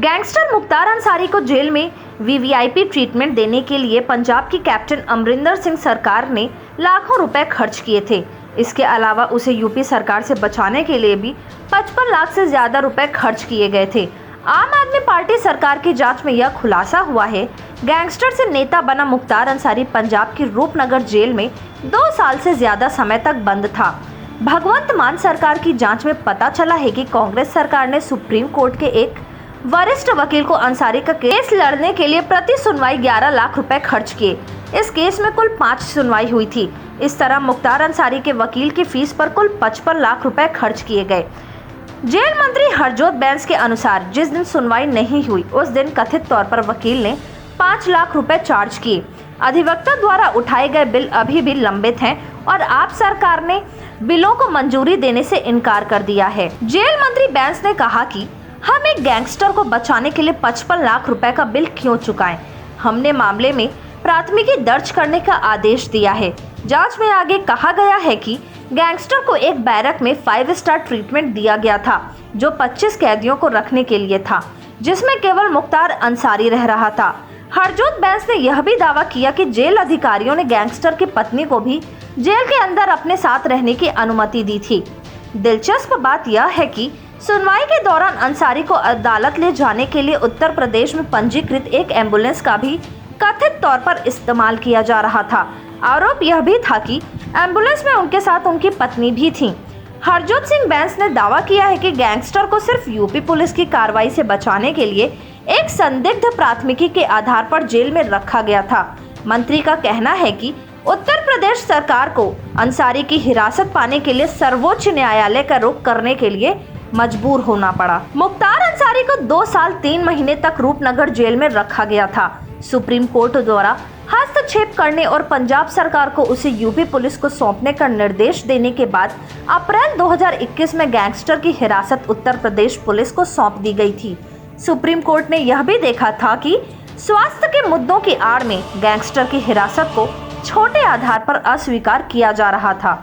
Gangster Mukhtar Ansari को jail में VVIP treatment देने के लिए पंजाब की कैप्टन अमरिंदर सिंह सरकार ने लाखों रुपए खर्च किए थे। इसके अलावा उसे यूपी सरकार से बचाने के लिए भी 55 लाख से ज्यादा रुपए खर्च किए गए थे। आम आदमी पार्टी सरकार की जांच में यह खुलासा हुआ है। गैंगस्टर से नेता बना मुख्तार अंसारी पंजाब की रूपनगर जेल में 2 साल से ज्यादा समय तक बंद था। भगवंत मान सरकार की जांच में पता चला है कि कांग्रेस सरकार ने सुप्रीम कोर्ट के एक वरिष्ठ वकील को अंसारी का केस लड़ने के लिए प्रति सुनवाई 11 लाख रुपए खर्च किए। इस केस में कुल 5 सुनवाई हुई थी। इस तरह मुख्तार अंसारी के वकील की फीस पर कुल 55 लाख रुपए खर्च किए गए। जेल मंत्री हरजोत बैंस के अनुसार जिस दिन सुनवाई नहीं हुई उस दिन कथित तौर पर वकील ने 5 लाख रुपए चार्ज किए। अधिवक्ता द्वारा उठाए गए बिल अभी भी लंबित हैं और आप सरकार ने बिलों को मंजूरी देने से इनकार कर दिया है। जेल मंत्री बैंस ने कहा कि हम एक गैंगस्टर को बचाने के लिए 55 लाख रुपए का बिल क्यों चुकाएं? हमने मामले में प्राथमिकी दर्ज करने का आदेश दिया है। जांच में आगे कहा गया है कि गैंगस्टर को एक बैरक में 5 स्टार ट्रीटमेंट दिया गया था जो 25 कैदियों को रखने के लिए था, जिसमें केवल मुख्तार अंसारी रह रहा था। हरजोत बैंस ने यह भी दावा किया कि जेल अधिकारियों ने गैंगस्टर की पत्नी को भी जेल के अंदर अपने साथ रहने की अनुमति दी थी। दिलचस्प बात यह है कि सुनवाई के दौरान अंसारी को अदालत ले जाने के लिए उत्तर प्रदेश में पंजीकृत एक एम्बुलेंस का भी कथित तौर पर इस्तेमाल किया जा रहा था। आरोप यह भी था कि एम्बुलेंस में उनके साथ उनकी पत्नी भी थी। हरजोत सिंह बैंस ने दावा किया है कि गैंगस्टर को सिर्फ यूपी पुलिस की कार्रवाई से बचाने के लिए एक संदिग्ध प्राथमिकी के आधार पर जेल में रखा गया था। मंत्री का कहना है कि उत्तर प्रदेश सरकार को अंसारी की हिरासत पाने के लिए सर्वोच्च न्यायालय का रुख करने के लिए मजबूर होना पड़ा। मुख्तार अंसारी को 2 साल 3 महीने तक रूपनगर जेल में रखा गया था। सुप्रीम कोर्ट द्वारा हस्तक्षेप करने और पंजाब सरकार को उसे यूपी पुलिस को सौंपने का निर्देश देने के बाद अप्रैल 2021 में गैंगस्टर की हिरासत उत्तर प्रदेश पुलिस को सौंप दी गई थी। सुप्रीम कोर्ट ने यह भी देखा था कि स्वास्थ्य के मुद्दों की आड़ में गैंगस्टर की हिरासत को छोटे आधार पर अस्वीकार किया जा रहा था।